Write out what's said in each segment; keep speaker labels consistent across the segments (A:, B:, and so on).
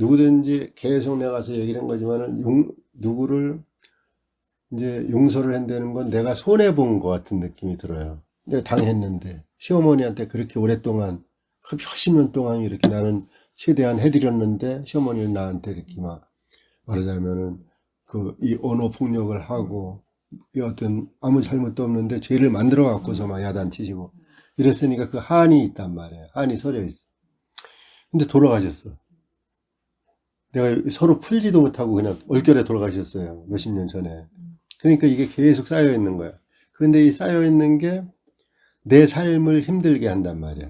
A: 누구든지 계속 내가 가서 얘기를 한 거지만은 누구를 이제 용서를 한다는 건 내가 손해본 것 같은 느낌이 들어요. 내가 당했는데 시어머니한테 그렇게 오랫동안 몇십 년 동안 이렇게 나는 최대한 해드렸는데 시어머니는 나한테 이렇게 막 말하자면은 이 언어 폭력을 하고 이 어떤 아무 잘못도 없는데 죄를 만들어 갖고서 막 야단치시고 이랬으니까 그 한이 있단 말이에요. 한이 서려 있어. 근데 돌아가셨어. 내가 서로 풀지도 못하고 그냥 얼결에 돌아가셨어요. 몇십 년 전에. 그러니까 이게 계속 쌓여 있는 거야. 그런데 이 쌓여 있는 게 내 삶을 힘들게 한단 말이야.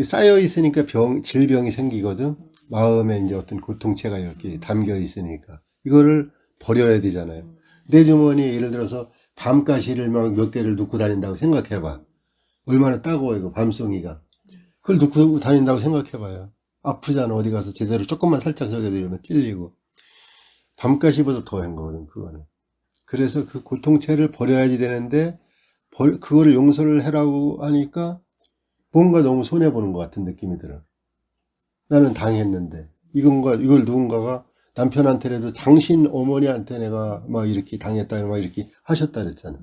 A: 쌓여 있으니까 질병이 생기거든. 마음에 이제 어떤 고통체가 이렇게 담겨 있으니까 이거를 버려야 되잖아요. 내 주머니에 예를 들어서 밤가시를 막 몇 개를 넣고 다닌다고 생각해봐. 얼마나 따가워 이거 밤송이가. 그걸 넣고 다닌다고 생각해봐요. 아프잖아. 어디 가서 제대로 조금만 살짝 저겨드리면 찔리고. 밤가시보다 더한 거거든 그거는. 그래서 그 고통체를 버려야지 되는데 그거를 용서를 해라고 하니까 뭔가 너무 손해보는 것 같은 느낌이 들어. 나는 당했는데 이걸 누군가가 남편한테라도 당신 어머니한테 내가 막 이렇게 당했다 막 이렇게 하셨다 그랬잖아.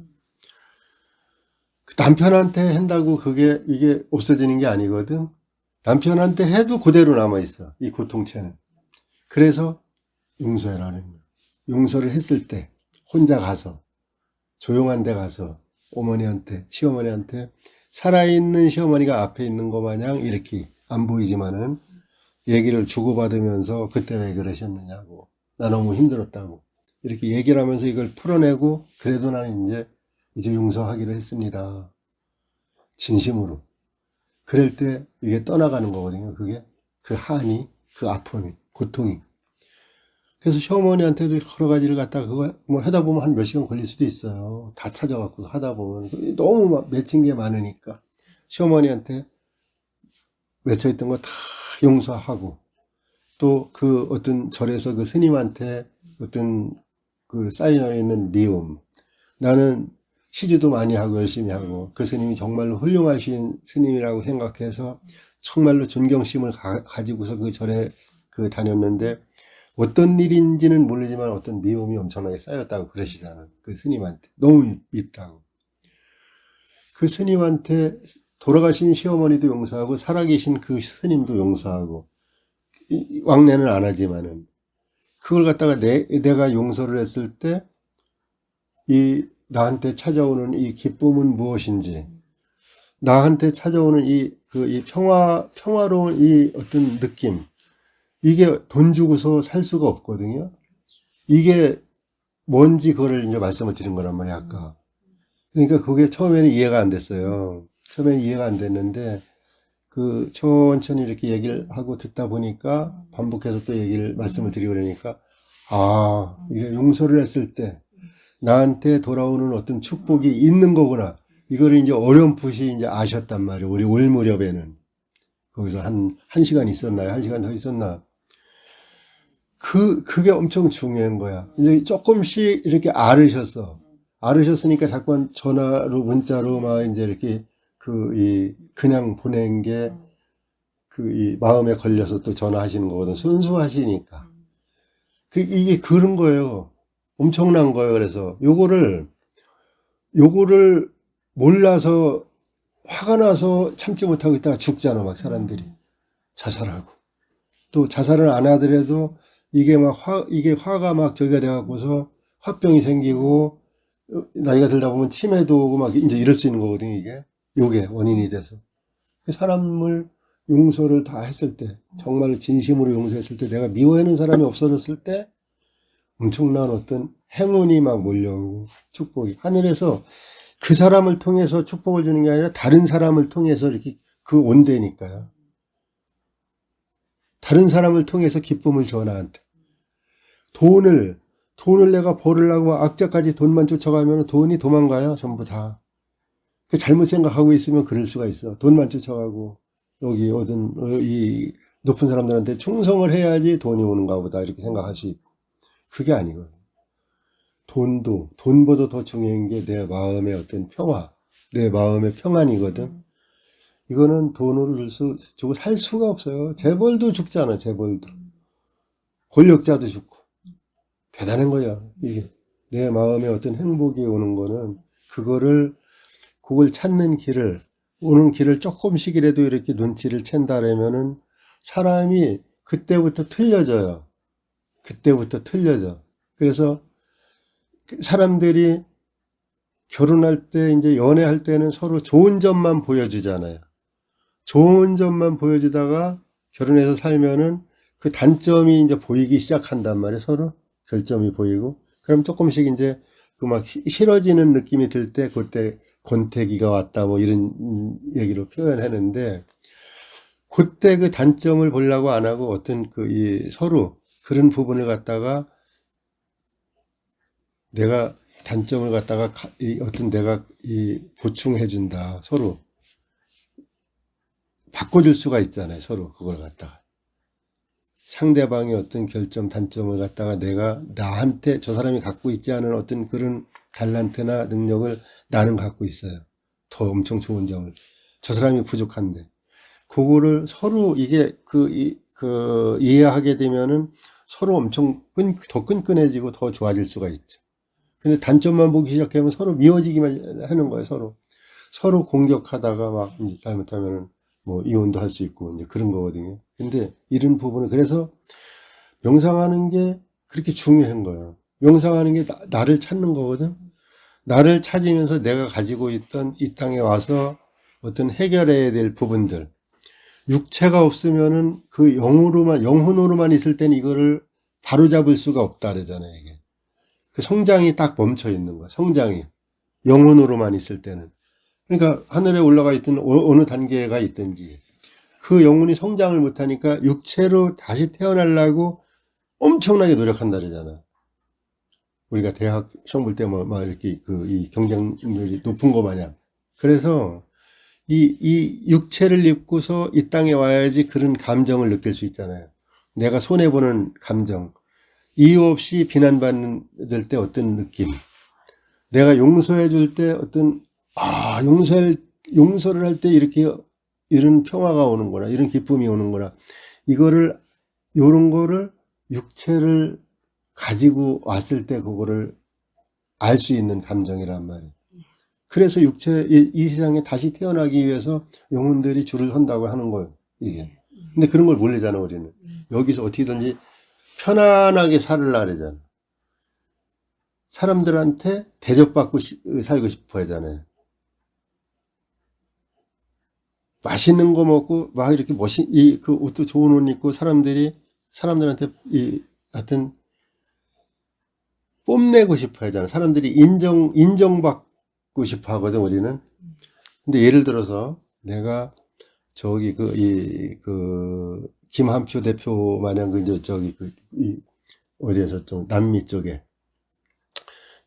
A: 그 남편한테 한다고 이게 없어지는 게 아니거든. 남편한테 해도 그대로 남아있어 이 고통체는. 그래서 용서해라는 거야. 용서를 했을 때 혼자 가서 조용한 데 가서 어머니한테 시어머니한테 살아있는 시어머니가 앞에 있는 것 마냥 이렇게 안 보이지만은 얘기를 주고받으면서 그때 왜 그러셨느냐고 나 너무 힘들었다고 이렇게 얘기를 하면서 이걸 풀어내고 그래도 나는 이제 용서하기로 했습니다. 진심으로. 그럴 때 이게 떠나가는 거거든요. 그게 그 한이 그 아픔이 고통이. 그래서 시어머니한테도 여러 가지를 갖다가 그거 뭐 하다 보면 한 몇 시간 걸릴 수도 있어요. 다 찾아갖고 하다 보면 너무 맺힌 게 많으니까 시어머니한테 맺혀있던 거 다 용서하고 또 그 어떤 절에서 그 스님한테 어떤 그 쌓여있는 미움 나는 시주도 많이 하고 열심히 하고 그 스님이 정말로 훌륭하신 스님이라고 생각해서 정말로 존경심을 가지고서 그 절에 다녔는데 어떤 일인지는 모르지만 어떤 미움이 엄청나게 쌓였다고 그러시잖아요. 그 스님한테. 너무 밉다고. 그 스님한테 돌아가신 시어머니도 용서하고 살아계신 그 스님도 용서하고 왕래는 안 하지만은 그걸 갖다가 내가 용서를 했을 때 나한테 찾아오는 이 기쁨은 무엇인지 나한테 찾아오는 이 평화로운 이 어떤 느낌 이게 돈 주고서 살 수가 없거든요. 이게 뭔지 그거를 이제 말씀을 드린 거란 말이야, 아까. 그러니까 그게 처음에는 이해가 안 됐어요. 처음에는 이해가 안 됐는데, 천천히 이렇게 얘기를 하고 듣다 보니까 반복해서 또 말씀을 드리고 그러니까, 이게 용서를 했을 때 나한테 돌아오는 어떤 축복이 있는 거구나. 이거를 이제 어렴풋이 이제 아셨단 말이에요. 우리 올 무렵에는. 거기서 한 시간 있었나요? 한 시간 더 있었나? 그게 엄청 중요한 거야. 이제 조금씩 이렇게 알으셨으니까 자꾸 전화로, 문자로 막 이제 이렇게 그냥 보낸 게 이 마음에 걸려서 또 전화하시는 거거든. 순수하시니까. 이게 그런 거예요. 엄청난 거예요. 그래서 요거를 몰라서 화가 나서 참지 못하고 있다가 죽잖아, 막 사람들이. 자살하고. 또 자살을 안 하더라도 이게 화가 막 저기가 돼갖고서 화병이 생기고 나이가 들다 보면 치매도 오고 막 이제 이럴 수 있는 거거든요, 요게 원인이 돼서. 사람을 용서를 다 했을 때, 정말 진심으로 용서했을 때, 내가 미워하는 사람이 없어졌을 때 엄청난 어떤 행운이 막 몰려오고 축복이. 하늘에서 그 사람을 통해서 축복을 주는 게 아니라 다른 사람을 통해서 이렇게 온대니까요. 다른 사람을 통해서 기쁨을 줘 나한테. 돈을 내가 벌으려고 악자까지 돈만 쫓아가면 돈이 도망가요. 전부 다. 잘못 생각하고 있으면 그럴 수가 있어. 돈만 쫓아가고 여기 이 높은 사람들한테 충성을 해야지 돈이 오는가 보다 이렇게 생각할 수 있고. 그게 아니거든요. 돈보다 더 중요한 게 내 마음의 어떤 평화, 내 마음의 평안이거든. 이거는 돈으로 주고 살 수가 없어요. 재벌도 죽잖아, 재벌도. 권력자도 죽고. 대단한 거야. 이게 내 마음에 어떤 행복이 오는 거는 그걸 찾는 오는 길을 조금씩이라도 이렇게 눈치를 챈다라면은 사람이 그때부터 틀려져요. 그때부터 틀려져. 그래서 사람들이 결혼할 때, 이제 연애할 때는 서로 좋은 점만 보여주잖아요. 좋은 점만 보여주다가 결혼해서 살면은 그 단점이 이제 보이기 시작한단 말이에요. 서로 결점이 보이고. 그럼 조금씩 이제 그 막 싫어지는 느낌이 들 때, 그때 권태기가 왔다, 뭐 이런 얘기로 표현하는데, 그때 그 단점을 보려고 안 하고 어떤 서로 그런 부분을 갖다가 내가 단점을 갖다가 내가 보충해준다. 서로 바꿔줄 수가 있잖아요. 서로 그걸 갖다가. 상대방의 어떤 결점, 단점을 갖다가 내가 나한테 저 사람이 갖고 있지 않은 어떤 그런 달란트나 능력을 나는 갖고 있어요. 더 엄청 좋은 점을. 저 사람이 부족한데. 그거를 서로 이게 이해하게 되면은 서로 엄청 더 끈끈해지고 더 좋아질 수가 있죠. 근데 단점만 보기 시작하면 서로 미워지기만 하는 거예요, 서로. 서로 공격하다가 막 이제 잘못하면은 뭐 이혼도 할 수 있고 이제 그런 거거든요. 근데 이런 부분은 그래서 명상하는 게 그렇게 중요한 거예요. 명상하는 게 나를 찾는 거거든. 나를 찾으면서 내가 가지고 있던 이 땅에 와서 어떤 해결해야 될 부분들. 육체가 없으면은 그 영혼으로만 있을 땐 이거를 바로잡을 수가 없다 그러잖아요, 이게. 그 성장이 딱 멈춰 있는 거야, 성장이. 영혼으로만 있을 때는. 그러니까 하늘에 올라가 있든 어느 단계가 있든지 그 영혼이 성장을 못하니까 육체로 다시 태어나려고 엄청나게 노력한다 그러잖아. 우리가 대학 시험 볼 때 막 이렇게 이 경쟁률이 높은 거 마냥. 그래서 이 육체를 입고서 이 땅에 와야지 그런 감정을 느낄 수 있잖아요. 내가 손해보는 감정. 이유 없이 비난받을 때 어떤 느낌. 내가 용서해 줄 때 어떤, 용서를 할 때 이런 평화가 오는구나. 이런 기쁨이 오는구나. 요런 거를 육체를 가지고 왔을 때 그거를 알 수 있는 감정이란 말이에요. 그래서 이 세상에 다시 태어나기 위해서 영혼들이 줄을 선다고 하는 거예요, 이게. 근데 그런 걸 모르잖아, 우리는. 여기서 어떻게든지 편안하게 살으려 그러잖아. 사람들한테 대접받고 살고 싶어 하잖아요. 맛있는 거 먹고, 막 이렇게 그 옷도 좋은 옷 입고 사람들한테 하여튼, 뽐내고 싶어 하잖아. 사람들이 인정받고 싶어 하거든, 우리는. 근데 예를 들어서 내가 저기 김한표 대표 마냥 어디에서 좀 남미 쪽에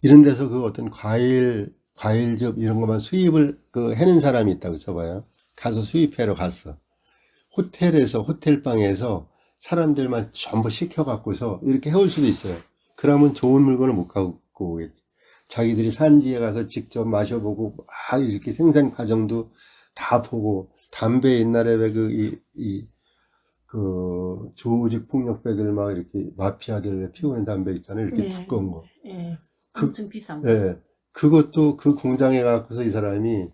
A: 이런 데서 어떤 과일즙 이런 것만 수입을 해는 사람이 있다고 쳐봐요. 가서 수입하러 갔어. 호텔방에서 사람들만 전부 시켜갖고서 이렇게 해올 수도 있어요. 그러면 좋은 물건을 못 갖고 오겠지. 자기들이 산지에 가서 직접 마셔보고, 이렇게 생산 과정도 다 보고, 담배 옛날에 왜 조직 폭력배들 막 이렇게 마피아들 피우는 담배 있잖아요. 이렇게 두꺼운 거.
B: 엄청 비싼 거.
A: 그것도 그 공장에 갖고서 이 사람이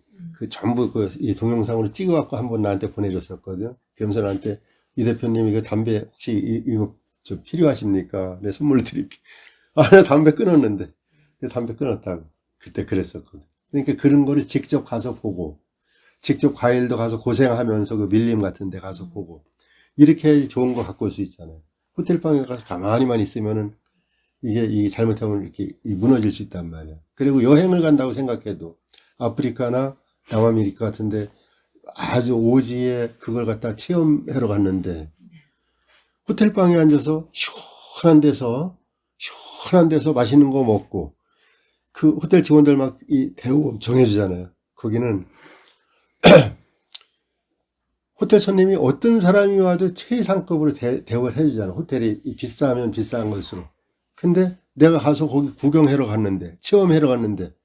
A: 전부 이 동영상으로 찍어갖고 한번 나한테 보내줬었거든. 그러면서 나한테 이 대표님 이거 담배 혹시 이거 좀 필요하십니까? 내 선물로 드릴게. 나 담배 끊었는데. 담배 끊었다고. 그때 그랬었거든. 그러니까 그런 거를 직접 가서 보고, 직접 과일도 가서 고생하면서 그 밀림 같은 데 가서 보고, 이렇게 해야지 좋은 거 갖고 올 수 있잖아요. 호텔방에 가서 가만히만 있으면은 이게 잘못하면 이렇게 무너질 수 있단 말이야. 그리고 여행을 간다고 생각해도 아프리카나 남아메리카 같은데 아주 오지에 그걸 갖다 체험하러 갔는데 호텔방에 앉아서 시원한 데서 맛있는 거 먹고 그 호텔 직원들 막 대우 엄청 해주잖아요. 거기는 호텔 손님이 어떤 사람이 와도 최상급으로 대우를 해주잖아. 호텔이 비싸면 비싼 것으로. 근데 내가 가서 거기 구경하러 갔는데, 체험하러 갔는데,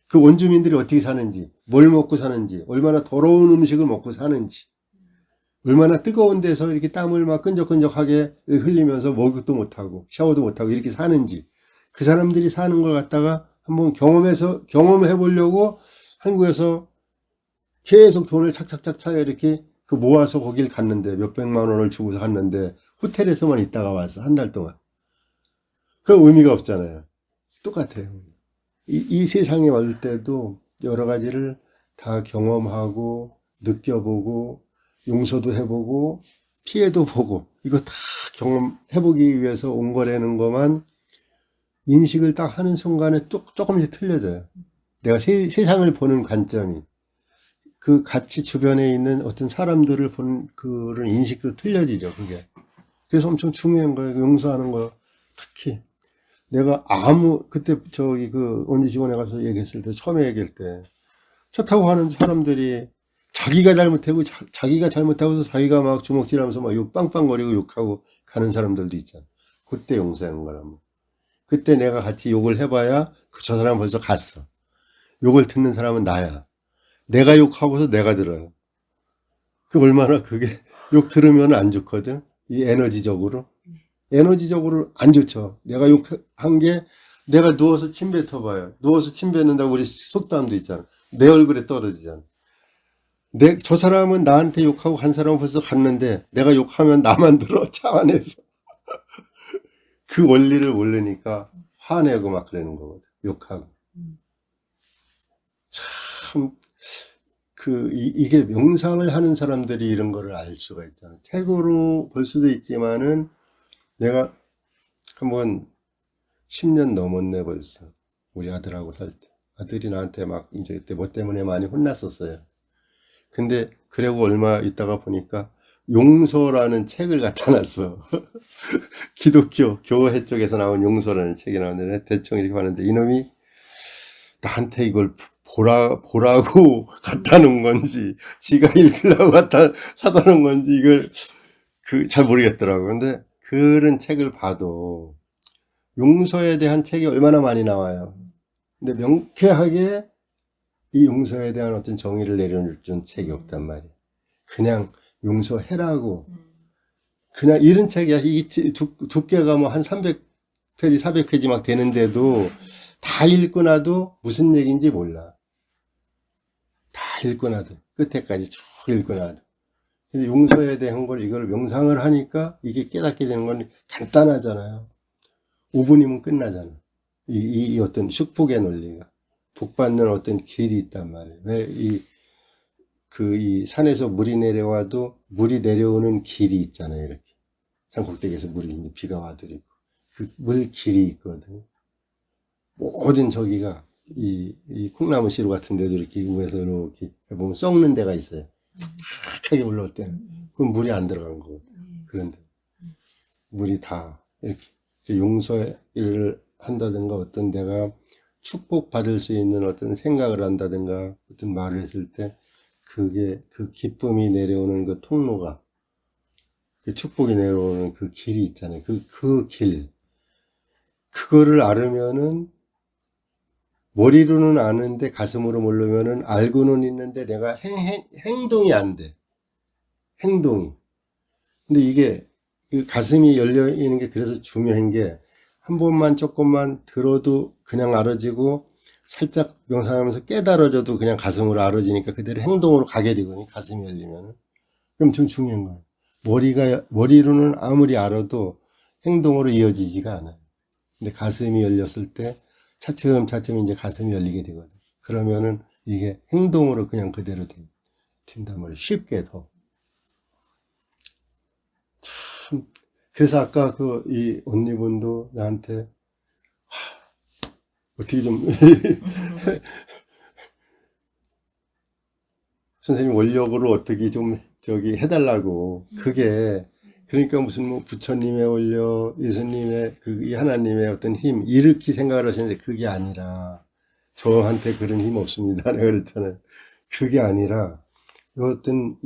A: 그 원주민들이 어떻게 사는지, 뭘 먹고 사는지, 얼마나 더러운 음식을 먹고 사는지, 얼마나 뜨거운 데서 이렇게 땀을 막 끈적끈적하게 흘리면서 목욕도 못하고 샤워도 못하고 이렇게 사는지, 그 사람들이 사는 걸 갖다가 한번 경험해 보려고 한국에서 계속 돈을 착착착 차요. 이렇게 그 모아서 거길 갔는데, 몇백만 원을 주고서 갔는데 호텔에서만 있다가 와서 한 달 동안. 그럼 의미가 없잖아요. 똑같아요. 이 세상에 올 때도 여러 가지를 다 경험하고 느껴보고 용서도 해보고 피해도 보고 이거 다 경험해보기 위해서 온 거라는 것만 인식을 딱 하는 순간에 조금씩 틀려져요. 내가 세상을 보는 관점이, 그 같이 주변에 있는 어떤 사람들을 보는 그런 인식도 틀려지죠, 그게. 그래서 엄청 중요한 거예요. 용서하는 거. 특히 내가 그때 언니 집원에 가서 얘기했을 때, 처음에 얘기할 때 차 타고 가는 사람들이 자기가 잘못하고서 자기가 막 주먹질하면서 막 빵빵거리고 욕하고 가는 사람들도 있잖아. 그때 용서하는 거라면. 그때 내가 같이 욕을 해봐야 저 사람은 벌써 갔어. 욕을 듣는 사람은 나야. 내가 욕하고서 내가 들어요. 얼마나 그게 욕 들으면 안 좋거든. 이 에너지적으로 안 좋죠. 내가 욕한 게, 내가 누워서 침 뱉어봐요. 누워서 침 뱉는다고 우리 속담도 있잖아. 내 얼굴에 떨어지잖아. 저 사람은 나한테 욕하고 간 사람은 벌써 갔는데 내가 욕하면 나만 들어, 차 안에서. 그 원리를 모르니까 화내고 막 그러는 거거든. 욕하고. 참, 이게 명상을 하는 사람들이 이런 거를 알 수가 있잖아. 책으로 볼 수도 있지만은, 내가 한번 10년 넘었네 벌써. 우리 아들하고 살 때. 아들이 나한테 막 이제 그때 뭐 때문에 많이 혼났었어요. 근데 그러고 얼마 있다가 보니까 용서라는 책을 갖다 놨어. 기독교 교회 쪽에서 나온 용서라는 책이 나왔는데, 대충 이렇게 봤는데 이놈이 나한테 이걸 보라고 갖다 놓은 건지, 지가 읽으려고 사다 놓은 건지, 이걸 잘 모르겠더라고. 근데 그런 책을 봐도 용서에 대한 책이 얼마나 많이 나와요. 근데 명쾌하게 이 용서에 대한 어떤 정의를 내려준 책이 없단 말이에요. 그냥 용서해라고. 그냥 이런 책이야. 이 두께가 뭐 한 300페이지, 400페이지 막 되는데도 다 읽고 나도 무슨 얘기인지 몰라. 다 읽고 나도. 끝에까지 쭉 읽고 나도. 근데 용서에 대한 이걸 명상을 하니까 이게 깨닫게 되는 건 간단하잖아요. 5분이면 끝나잖아. 이 어떤 축복의 논리가. 복 받는 어떤 길이 있단 말이에요. 왜 이 산에서 물이 내려와도 물이 내려오는 길이 있잖아요. 이렇게. 산 꼭대기에서 비가 와도 있고. 그 물 길이 있거든요. 모든 저기가 이 콩나무 씨루 같은 데도 이렇게 위에서 이렇게 보면 썩는 데가 있어요. 탁하게 올라올 때는. 그럼 물이 안 들어간 거고. 그런데 물이 다 이렇게 용서를 한다든가, 어떤 내가 축복받을 수 있는 어떤 생각을 한다든가 어떤 말을 했을 때 그게 그 기쁨이 내려오는 그 통로가, 그 축복이 내려오는 그 길이 있잖아요. 그 길. 그거를 알으면은, 머리로는 아는데 가슴으로 모르면은 알고는 있는데 내가 행동이 안 돼. 행동이. 근데 이게 가슴이 열려 있는 게 그래서 중요한 게, 한 번만 조금만 들어도 그냥 알아지고, 살짝 명상하면서 깨달아져도 그냥 가슴으로 알아지니까 그대로 행동으로 가게 되거든요. 가슴이 열리면은. 그럼 좀 중요한 거예요. 머리로는 아무리 알아도 행동으로 이어지지가 않아요. 근데 가슴이 열렸을 때 차츰차츰 이제 가슴이 열리게 되거든요. 그러면은 이게 행동으로 그냥 그대로 된단 말이에요. 쉽게 더. 참. 그래서 아까 이 언니분도 나한테 어떻게 좀 선생님 원력으로 어떻게 좀 해달라고. 그게 그러니까 무슨 뭐 부처님의 원력, 예수님의 이 하나님의 어떤 힘 이렇게 생각을 하시는데, 그게 아니라 저한테 그런 힘 없습니다. 내가 그랬잖아요. 그게 아니라 어떤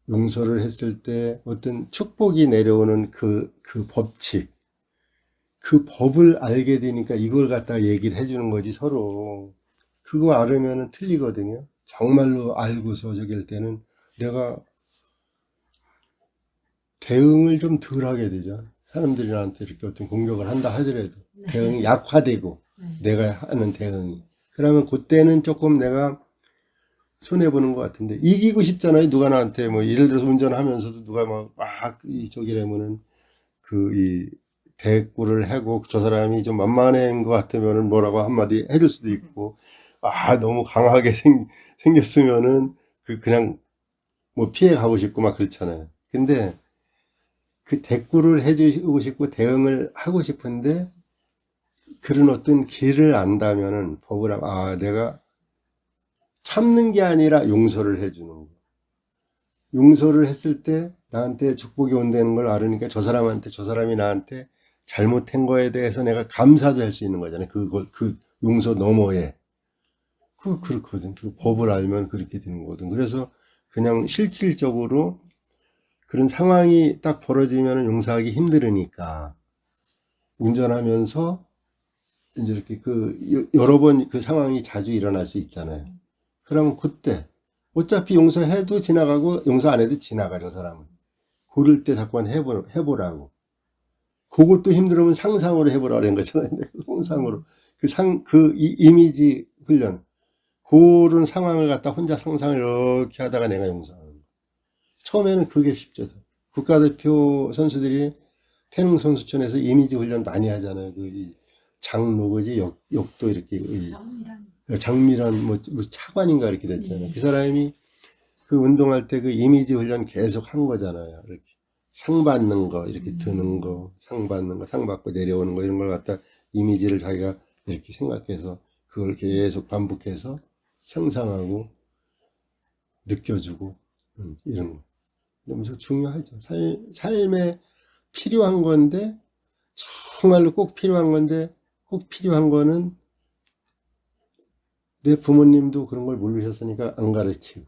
A: 용서를 했을 때 어떤 축복이 내려오는 그 법칙, 그 법을 알게 되니까 이걸 갖다가 얘기를 해주는 거지, 서로. 그거 알으면 틀리거든요. 정말로 알고서 저기 할 때는 내가 대응을 좀 덜 하게 되죠. 사람들이 나한테 이렇게 어떤 공격을 한다 하더라도 대응이 약화되고 내가 하는 대응이. 그러면 그때는 조금 내가 손해보는 것 같은데 이기고 싶잖아요. 누가 나한테 뭐 예를 들어서 운전하면서도 누가 막 저기라면은 이 대꾸를 하고 저 사람이 좀 만만한 것 같으면은 뭐라고 한마디 해줄 수도 있고 너무 강하게 생겼으면은 그냥 뭐 피해 가고 싶고 막 그렇잖아요. 근데 그 대꾸를 해주고 싶고 대응을 하고 싶은데 그런 어떤 길을 안다면은 법을 내가 참는 게 아니라 용서를 해주는 거. 용서를 했을 때 나한테 축복이 온다는 걸 알으니까 저 사람이 나한테 잘못한 거에 대해서 내가 감사도 할 수 있는 거잖아요. 그 용서 너머에. 그렇거든. 그 법을 알면 그렇게 되는 거거든. 그래서 그냥 실질적으로 그런 상황이 딱 벌어지면 용서하기 힘들으니까 운전하면서 이제 이렇게 여러 번 그 상황이 자주 일어날 수 있잖아요. 그러면 그때 어차피 용서해도 지나가고 용서 안 해도 지나가 저 사람은. 그럴 때 자꾸만 해보라고. 그것도 힘들으면 상상으로 해보라는 거잖아요. 상상으로. 이미지 훈련. 그런 상황을 갖다 혼자 상상을 이렇게 하다가 내가 용서하는 거. 처음에는 그게 쉽죠. 국가대표 선수들이 태릉 선수촌에서 이미지 훈련 많이 하잖아요. 장로그지 역도 이렇게 장미란 뭐 차관인가 이렇게 됐잖아요. 그 사람이 그 운동할 때 그 이미지 훈련 계속 한 거잖아요. 이렇게 상 받는 거, 이렇게 드는 거, 상 받는 거, 상 받고 내려오는 거 이런 걸 갖다 이미지를 자기가 이렇게 생각해서 그걸 계속 반복해서 상상하고 느껴주고 이런 거. 너무 중요하죠. 삶에 필요한 건데 정말로 꼭 필요한 건데 꼭 필요한 거는 내 부모님도 그런 걸 모르셨으니까 안 가르치고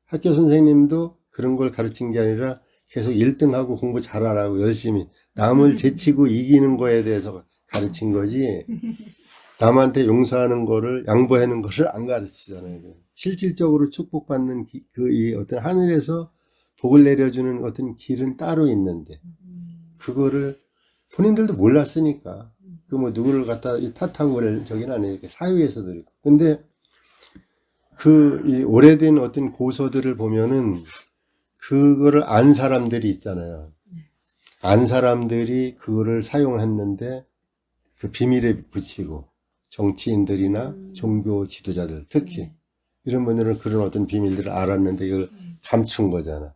A: 학교 선생님도 그런 걸 가르친 게 아니라 계속 1등하고 공부 잘하라고 열심히 남을 제치고 이기는 거에 대해서 가르친 거지 남한테 용서하는 거를 양보하는 거를 안 가르치잖아요. 실질적으로 축복받는 이 어떤 하늘에서 복을 내려주는 어떤 길은 따로 있는데 그거를 본인들도 몰랐으니까 그 뭐 누구를 갖다 탓하고 그럴 적은 아니에요. 사회에서도 있고. 근데 이 오래된 어떤 고서들을 보면은 그거를 안 사람들이 있잖아요. 안 사람들이 그거를 사용했는데 그 비밀에 붙이고 정치인들이나 종교 지도자들 특히 이런 분들은 그런 어떤 비밀들을 알았는데 이걸 감춘 거잖아.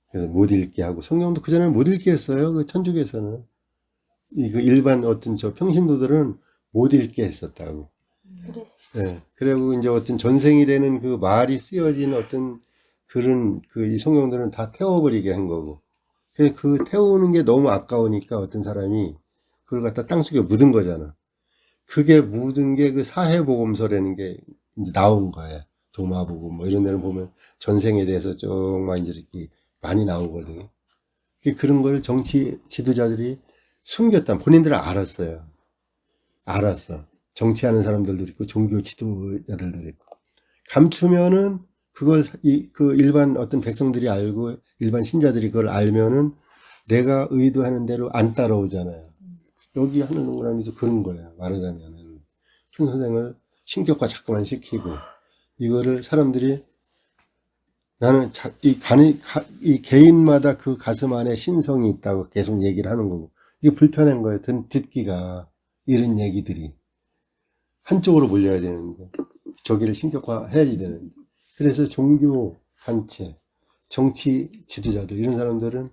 A: 그래서 못 읽게 하고 성경도 그전에는 못 읽게 했어요. 그 천주교에서는 그 일반 어떤 평신도들은 못 읽게 했었다고. 예. 그리고 이제 어떤 전생이라는 그 말이 쓰여진 어떤 그런 이 성경들은 다 태워버리게 한 거고. 그 태우는 게 너무 아까우니까 어떤 사람이 그걸 갖다 땅속에 묻은 거잖아. 그게 묻은 게 그 사회복음서라는 게 이제 나온 거예요. 도마복음 뭐 이런 데는 보면 전생에 대해서 조금만 이제 이렇게 많이 나오거든요. 그런 걸 정치 지도자들이 숨겼다. 본인들은 알았어요. 알았어. 정치하는 사람들도 있고 종교 지도자들도 있고 감추면은 그걸 그 일반 어떤 백성들이 알고 일반 신자들이 그걸 알면은 내가 의도하는 대로 안 따라오잖아요. 여기 하는 동그라미도 그런 거예요. 말하자면은 큰 선생을 신격화 자꾸만 시키고 이거를 사람들이 나는 이 개인마다 그 가슴 안에 신성이 있다고 계속 얘기를 하는 거고 이게 불편한 거예요. 듣기가 이런 얘기들이 한쪽으로 몰려야 되는데 저기를 신격화해야지 되는데 그래서 종교 단체, 정치 지도자들 이런 사람들은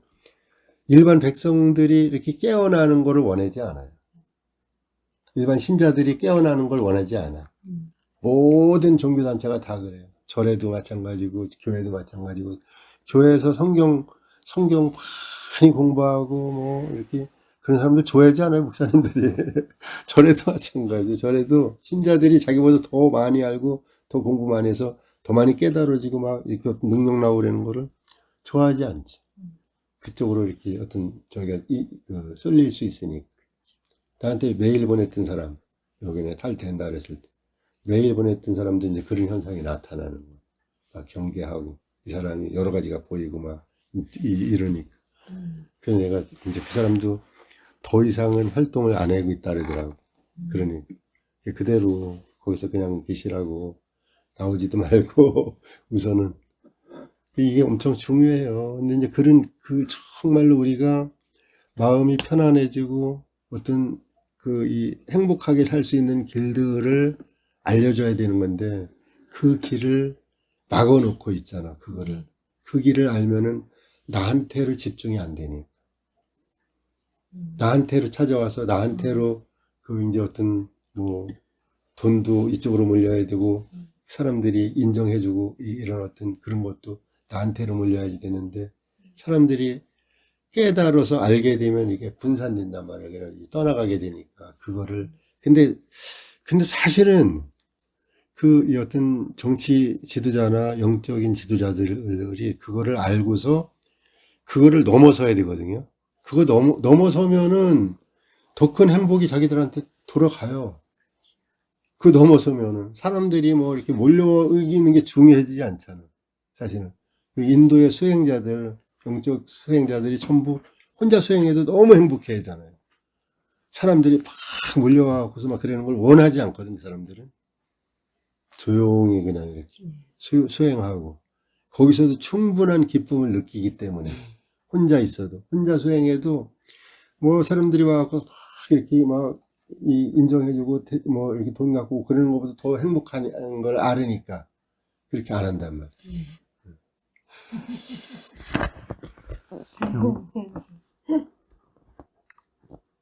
A: 일반 백성들이 이렇게 깨어나는 것을 원하지 않아요. 일반 신자들이 깨어나는 걸 원하지 않아. 모든 종교 단체가 다 그래요. 절에도 마찬가지고 교회도 마찬가지고 교회에서 성경 많이 공부하고 뭐 이렇게 그런 사람들 좋아하지 않아요, 목사님들이. 절에도 마찬가지. 절에도 신자들이 자기보다 더 많이 알고 더 공부 많이 해서 더 많이 깨달아지고 막 이렇게 능력 나오려는 거를 좋아하지 않지. 그쪽으로 이렇게 어떤 저기가 쏠릴 수 있으니까. 나한테 메일 보냈던 사람, 여기는 탈퇴한다 그랬을 때, 메일 보냈던 사람도 이제 그런 현상이 나타나는 거야. 막 경계하고. 이 이 사람이 여러 가지가 보이고 막 이러니까. 그래서 내가 이제 그 사람도 더 이상은 활동을 안 하고 있다 그러더라고. 그러니 그대로 거기서 그냥 계시라고 나오지도 말고 우선은 이게 엄청 중요해요. 근데 이제 정말로 우리가 마음이 편안해지고 어떤 이 행복하게 살 수 있는 길들을 알려줘야 되는 건데 그 길을 막아놓고 있잖아. 그 길을 알면은 나한테로 집중이 안 되니. 나한테로 찾아와서 나한테로 이제 어떤 뭐 돈도 이쪽으로 몰려야 되고 사람들이 인정해주고 이런 어떤 그런 것도 나한테로 몰려야지 되는데 사람들이 깨달아서 알게 되면 이게 분산된단 말이야. 그래서 떠나가게 되니까 그거를 근데 사실은 이 어떤 정치 지도자나 영적인 지도자들이 그거를 알고서 그거를 넘어서야 되거든요. 그거 넘어서면은 더 큰 행복이 자기들한테 돌아가요. 그 넘어서면은 사람들이 뭐 이렇게 몰려있는 게 중요해지지 않잖아. 사실은 그 인도의 수행자들, 영적 수행자들이 전부 혼자 수행해도 너무 행복해 하잖아요. 사람들이 막 몰려와서 막 그러는 걸 원하지 않거든. 그 사람들은 조용히 그냥 이렇게 수행하고 거기서도 충분한 기쁨을 느끼기 때문에 혼자 있어도 혼자 수행해도 뭐 사람들이 와서 막 이렇게 막 인정해주고 뭐 이렇게 돈 갖고 그러는 것보다 더 행복한 걸 알으니까 그렇게 안 한단 말이야.